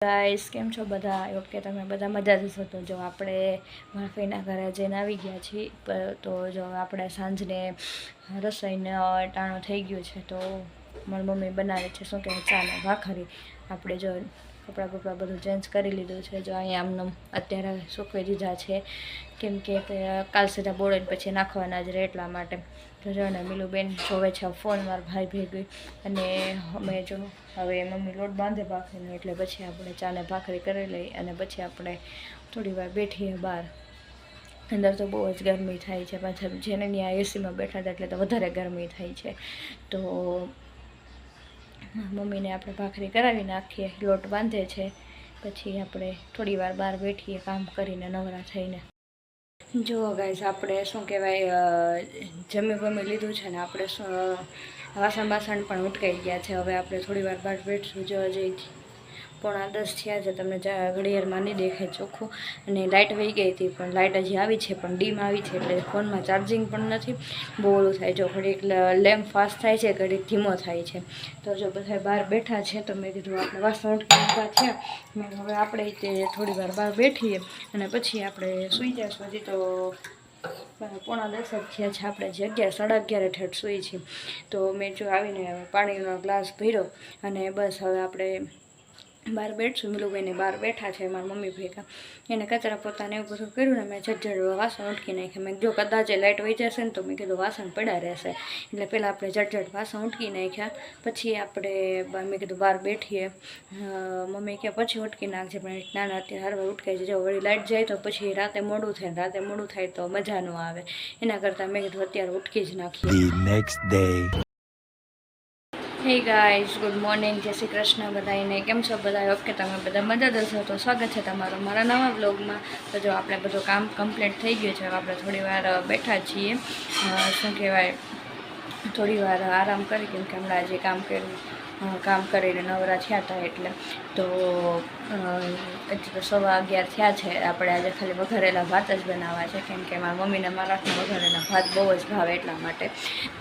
Guys કેમ છો બધા? ઓકે, તમે બધા મજા જશો. તો જો આપણે માફીના ઘરે જઈને આવી ગયા છીએ. તો જો આપણે સાંજને રસોઈને ટાણું થઈ ગયું છે. તો મારી મમ્મી બનાવે છે શું કહેવાય, ચા ને ભાખરી. આપણે જો કપડાં બપડા બધું ચેન્જ કરી લીધું છે. જો અહીંયા આમને અત્યારે સૂકવી દીધા છે, કેમ કે કાલ સીધા બોળે પછી નાખવાના જ રહે એટલા માટે. તો જો ને મિલુબેન જોવે છે ફોન મારા ભાઈ ભેગી, અને અમે જો હવે મમ્મી લોટ બાંધે ભાખરીનો, એટલે પછી આપણે ચાને ભાખરી કરી લઈ અને પછી આપણે થોડી વાર બેઠીએ બહાર. અંદર તો બહુ જ ગરમી થાય છે, પાછા જેને ત્યાં એસીમાં બેઠા હતા એટલે તો વધારે ગરમી થાય છે. તો મમ્મીને આપણે ભાખરી કરાવી નાખીએ, લોટ બાંધે છે, પછી આપણે થોડી વાર બહાર બેઠીએ કામ કરીને નવરા થઈને. જુઓ ગાઈસ, આપણે શું કહેવાય, જમી લીધું છે ને આપણે વાસણ પણ ઉટકાઈ ગયા છે. હવે આપણે થોડી વાર બહાર બેઠશું. જો હજી 9:45 થયા છે, તમને ઘડિયાળમાં નહીં દેખાય ચોખ્ખું. અને લાઇટ વહી ગઈ હતી, પણ લાઇટ હજી આવી છે, પણ ડીમ આવી છે, એટલે ફોનમાં ચાર્જિંગ પણ નથી. બહુ ઓલું થાય, જો ઘડીક લેમ્પ ફાસ્ટ થાય છે, ઘડીક ધીમો થાય છે. તો જો બધા બહાર બેઠા છે, તો મેં કીધું આપણે વાસણ ઉટકાવવા થયા, મેં હવે આપણે તે થોડી વાર બહાર બેઠીએ અને પછી આપણે સૂઈ જઈશું. હજી તો 9:45 થયા છે, આપણે જે 11:30 ઠેઠ સૂઈ છીએ. તો મેં જો આવીને પાણીનો ગ્લાસ ભર્યો અને બસ હવે આપણે બહાર બેઠશું. મિલુભાઈને બહાર બેઠા છે મારા મમ્મી ભેગા, એને કચરા પોતાને એવું બધું કર્યું ને મેં ઝટઝટ વાસણ ઉટકી નાખ્યા. મેં જો કદાચ લાઇટ વહી જશે ને તો મેં કીધું વાસણ પડ્યા રહેશે, એટલે પહેલાં આપણે ઝટઝટ વાસણ ઉટકી નાખ્યા. પછી આપણે મેં કીધું બહાર બેઠીએ. મમ્મી કે પછી ઉટકી નાખજે, પણ નાના અત્યારે હરવાર ઉટકાઈ જાય. વળી લાઇટ જાય તો પછી રાતે મોડું થાય તો મજા ન આવે. એના કરતાં મેં કીધું અત્યારે ઉટકી જ નાખીએ. હે ગાઈઝ, ગુડ મોર્નિંગ, જય શ્રી કૃષ્ણ બધાને. કેમ છો બધા? ઓકે, તમે બધા મજા દશો. તો સ્વાગત છે તમારું મારા નવા બ્લોગમાં. તો જો આપણે બધું કામ કમ્પ્લીટ થઈ ગયું છે. આપણે થોડી વાર બેઠા છીએ, શું કહેવાય, થોડી વાર આરામ કરી, કેમ કે હમણાં જે કામ કરીને નવરા થયા હતા એટલે. તો હજી તો 11:15 થયા છે. આપણે આજે ખાલી વઘારેલા ભાત જ બનાવવા છે, કેમ કે મારા મમ્મીને મારા હાથના વઘારેલા ભાત બહુ જ ભાવે એટલા માટે.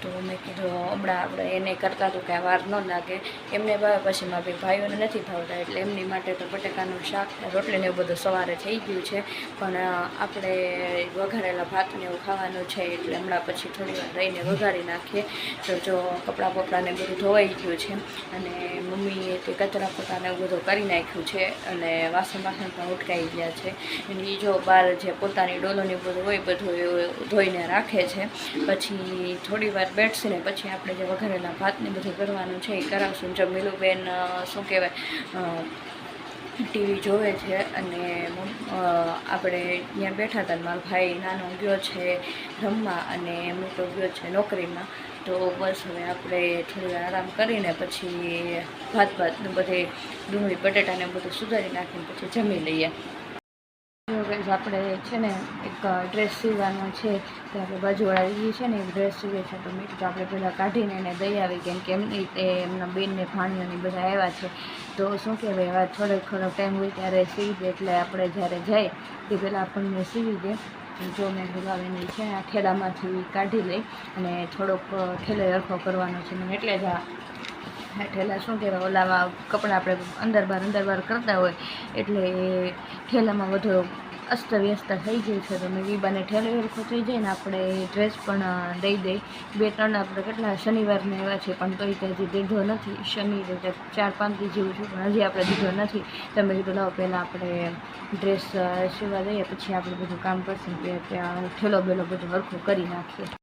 તો મેં કીધું હમણાં આપણે એને કરતાં તો કાંઈ વાર ન લાગે, એમને ભાવે પછી મારા ભાઈઓને નથી ભાવતા, એટલે એમની માટે તો બટેકાનું શાક રોટલીને એવું બધું સવારે થઈ ગયું છે. પણ આપણે વઘારેલા ભાતને એવું ખાવાનું છે, એટલે હમણાં પછી થોડી વાર રહીને વઘારી નાખીએ. તો જો કપડાં બપડાને બધું ધોવાઈ ગયું છે, અને મમ્મીએ તે કચરા પોતાને એવું બધું કરી નાખ્યું છે, અને વાસણ પણ ઉટકાઈ ગયા છે. અને જો બહાર જે પોતાની ડોલોની બધું હોય બધું ધોઈને રાખે છે. પછી થોડી વાર બેઠશે ને પછી આપણે જે વઘારેલા ભાતને બધું કરવાનું છે એ કરાવશું. જો મિલુબેન શું કહેવાય, ટીવી જોવે છે, અને આપણે ત્યાં બેઠા હતા. મારો ભાઈ નાનો ગયો છે રમવા અને મોટો ગયો છે નોકરીમાં. તો બસ હવે આપણે થોડી વાર આરામ કરીને પછી ભાતનું બધે ડુંગળી બટેટાને બધું સુધારી નાખીને પછી જમી લઈએ. આપણે છે ને એક ડ્રેસ સીવવાનો છે, તો આપણે બાજુવાળા છે ને એક ડ્રેસ સીવે છે. તો મેં કીધું આપણે પહેલાં કાઢીને એને દઈ આવી, કેમ કે એમની એમના બેનને ભાણીઓને બધા આવ્યા છે. તો શું કહેવાય, હવે થોડોક ટાઈમ હોય ત્યારે સીવી દે, એટલે આપણે જ્યારે જાય તે પહેલાં આપણને સીવી દે. જો મેં ગુલાબીની છે આ ઠેલામાંથી કાઢી લઈ અને થોડોક ઠેલો હરખો કરવાનો છે મને, એટલે જ આ ઠેલા શું કહેવાય, ઓલામાં કપડાં આપણે અંદર બહાર કરતા હોય એટલે એ ઠેલામાં વધુ અસ્તવ્યસ્ત થઈ ગયું છે. તો મેં વિબાને ઠેલો હરખો થઈ જાય ને આપણે ડ્રેસ પણ દઈ 2-3 આપણે કેટલા શનિવારને એવા છે, પણ તોય તે હજી દીધો નથી. શનિ 4-5 દી જેવું છું, પણ હજી આપણે દીધો નથી. તો મેં કીધું લાવો પહેલાં આપણે ડ્રેસ સીવવા દઈએ, પછી આપણે બધું કામ કરશું, ત્યાં ઠેલો બેલો બધું હરખું કરી નાખીએ.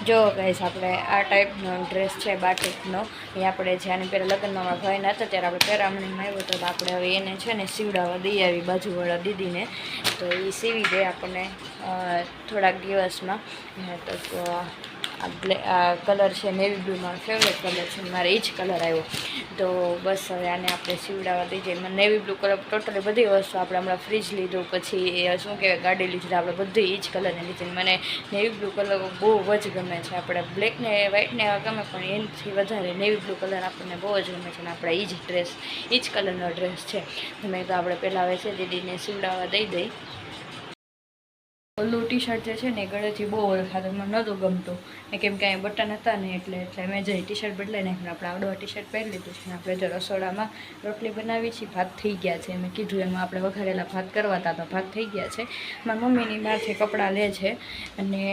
જો ગાઈસ, આપણે આ ટાઈપનો ડ્રેસ છે બાટિકનો, એ આપણે જ્યારે પહેલાં લગ્નમાં મારા ભાઈના હતા ત્યારે આપણે પેરામણીમાં આવ્યો હતો. તો આપણે હવે એને છે ને સીવડાવવા દઈ આવી બાજુવાળા દીદીને, તો એ સીવી દે આપણને થોડાક દિવસમાં. તો આ કલર છે નેવી બ્લુ, મારો ફેવરેટ કલર છે, મારે એ જ કલર આવ્યો. તો બસ હવે આને આપણે સીવડાવવા દઈ જાય. મને નેવી બ્લુ કલર ટોટલી બધી વસ્તુ, આપણે હમણાં ફ્રીજ લીધું, પછી શું કહેવાય ગાડી લીધી, આપણે બધી એ જ કલરની લીધી. મને નેવી બ્લુ કલર બહુ જ ગમે છે. આપણે બ્લેક ને વ્હાઇટ ને ગમે, પણ એનાથી વધારે નેવી બ્લુ કલર આપણને બહુ જ ગમે છે. અને આપણે એ જ ડ્રેસ, એ જ કલરનો ડ્રેસ છે. તો મેં તો આપણે પહેલાં હવે છે દીદીને સીવડાવવા દઈ. ઓલું ટી શર્ટ જે છે ને એ ગળેથી બહુ ઓલ ખાતું મને નહોતું ગમતું ને કેમ કે અહીંયા બટન હતા ને એટલે મેં જઈ ટી શર્ટ બદલાઈ નાખ્યું. આપણે આવડો ટી શર્ટ પહેરી લીધું છે. આપણે જો રસોડામાં રોટલી બનાવી છે, ભાત થઈ ગયા છે. મેં કીધું એમાં આપણે વઘારેલા ભાત કરવા હતા તો ભાત થઈ ગયા છે. મારી મમ્મીની બહારથી કપડાં લે છે અને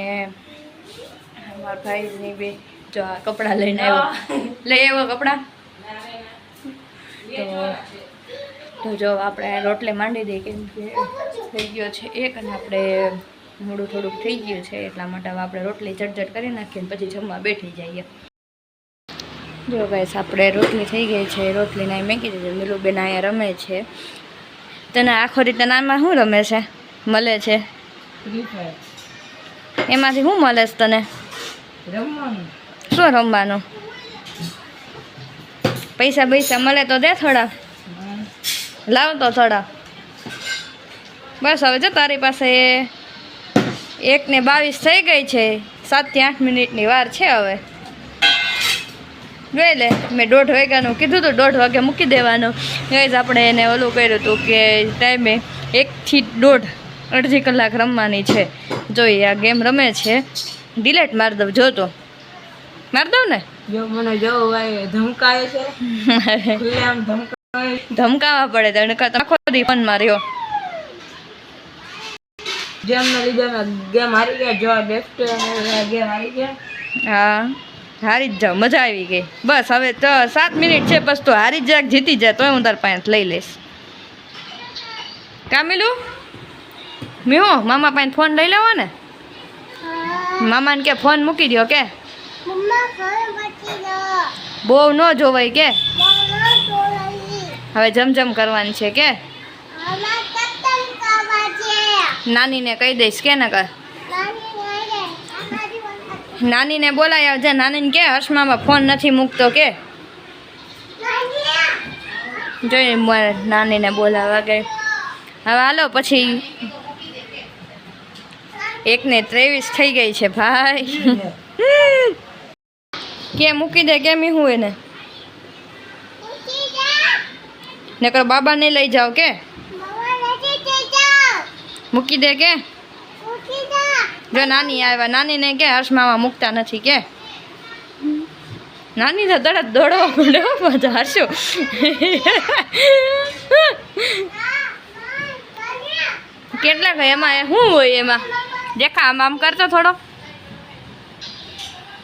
મારા ભાઈની બે જો આ કપડાં લઈને આવ્યો લઈ આવ્યો કપડાં. તો જો આપણે રોટલી માંડી દઈએ કેમ કે થઈ ગયો છે એક અને આપણે મોડું થોડુંક થઈ ગયું છે એટલા માટે હવે આપણે રોટલી ચટચટ કરી નાખીએ ને પછી જમવા બેઠી જઈએ. જો ગાઈસ આપણે રોટલી થઈ ગઈ છે. રોટલીને મેં કીધું મિલુબેન અહીંયા રમે છે. તને આખો રીતે નામાં શું રમે છે મળે છે એમાંથી શું મળે છે તને? શું રમવાનું? પૈસા મળે તો દે થોડા, લાવ તો થોડા. બસ હવે જો તારી પાસે 1:22 થઈ ગઈ છે. 7 થી 8 મિનિટની વાર છે હવે. જોઈ લે મેં 1:30 વાગ્યાનું કીધું હતું, 1:30 વાગે મૂકી દેવાનું. ગાઈઝ આપણે એને ઓલું કર્યું હતું કે ટાઈમે 1 થી 1.5 અડધી કલાક રમવાની છે. જોઈએ આ ગેમ રમે છે. ડિલેટ મારી દઉં જો તો મારી દઉં ને જો મને જો ધમકાય છે ધમકાવા પડે તને આખો દી ફોન માર્યો જેમને લીધે ગેમ હારી ગયા. જો લેફ્ટ ગેમ હારી ગયા. હા હારી જ જાઓ, મજા આવી ગઈ. બસ હવે તો 7 મિનિટ છે બસ. તો હારી જ જાક જીતી જાય તોય હું તાર પાસે લઈ લઈશ. કામિલું મીહો મામા પાસે ફોન લઈ લેવો ને. મામાને કે ફોન મૂકી દો કે બહુ ન જોવાય કે હવે જમજમ કરવાની છે કે નાનીને કહી દઈશ કે ને કર નાનીને બોલાય આવજે. નાનીને કે હર્ષમામાં ફોન નથી મૂકતો કે જોઈ નાનીને બોલાવા ગઈ. હવે હાલો પછી 1:23 થઈ ગઈ છે ભાઈ. કે મૂકી દે કેમ હું એને નકર બાબા ને લઈ જાઓ કે મૂકી દે કે જો નાની આવ્યા. નાનીને કે હર્ષમામાં મૂકતા નથી કે નાની તો તરત દોડવા પડે પાછા હર્ષો. કેટલા ગયા એમાં શું હોય એમાં દેખા આમ આમ કરતો થોડો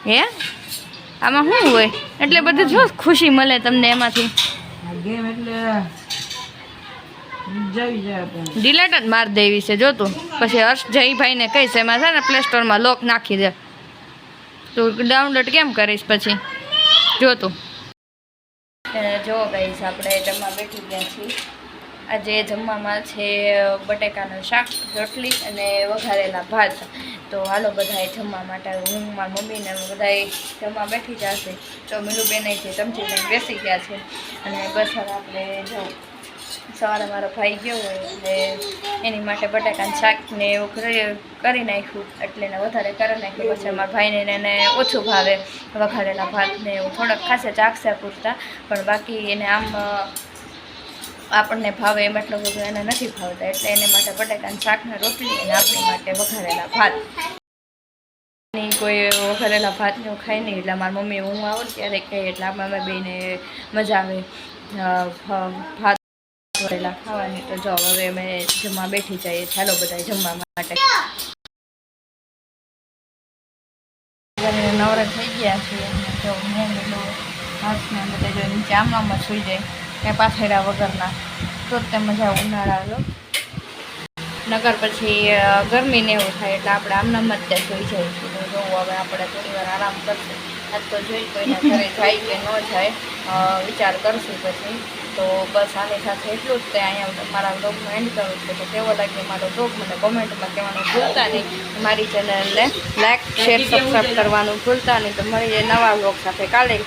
હે આમાં શું હોય એટલે બધું જો ખુશી મળે તમને એમાંથી. ગેમ એટલે ડિલેટ જ મારી દેવી છે જોતું. પછી હર્ષ જયભાઈને કહીશ એમાં છે ને પ્લે સ્ટોરમાં લોક નાખી દે. તું ડાઉનલોડ કેમ કરીશ પછી જોતું. જો ગાઈસ આપણે જમવા બેઠી ગયા છીએ. આજે જમવામાં છે બટેકાનું શાક, રોટલી અને વઘારેલા ભાત. તો હાલો બધાએ જમવા માટે હું મારી મમ્મીને બધાએ જમવા બેઠી જશે. તો મિલુબેન છે ચમચી લઈને બેસી ગયા છે અને બસ હવે આપણે જો સવારે મારો ભાઈ ગયો હોય એટલે એની માટે બટાકાનું શાક ને એવું કરી નાખ્યું એટલે એને વધારે કરી નાખ્યું. પછી મારા ભાઈને એને ઓછું ભાવે વઘારેલા ભાત ને એવું થોડાક ખાસે ચાખશે પૂરતા, પણ બાકી એને આમ આપણને ભાવે એમ એટલું બધું એને નથી ભાવતા એટલે એને માટે બટાકાનું શાક ને રોટલી અને આપણી માટે વઘારેલા ભાત. કોઈ વઘારેલા ભાતને એવું ખાય નહીં એટલે મારી મમ્મી હું આવું ત્યારે કહે એટલે અમે બેને મજા આવે ભાત વઘારેલા ખાવાની. તો જો હવે અમે જમવા બેઠી જઈએ. ચાલો બધા જમવા માટે. નવરા થઈ ગયા છીએ તો મેં બધું હાથને બધા જો નીચે આમનામાં સુઈ જાય કે પાથેડા વગરના તો જ તે મજા ઉનાળા નગર પછી ગરમી ને એવું થાય એટલે આપણે આમનામ જ ત્યાં સુઈ જાય છે. તો જોવું હવે આપણે થોડી વાર આરામ કરશું. આજ તો જોઈ કોઈના ઘરે જાય કે ન જાય વિચાર કરશું પછી. તો બસ આની સાથે એટલું જ તે અહીંયા મારા બ્લોગનો એન્ડ કરું છું. તો કેવો લાગ્યો મારો બ્લોગ મને કોમેન્ટમાં કહેવાનું ભૂલતા નહીં. મારી ચેનલને લાઇક શેર સબસ્ક્રાઈબ કરવાનું ભૂલતા નહીં. તો મળીએ નવા બ્લોગ સાથે કાલે.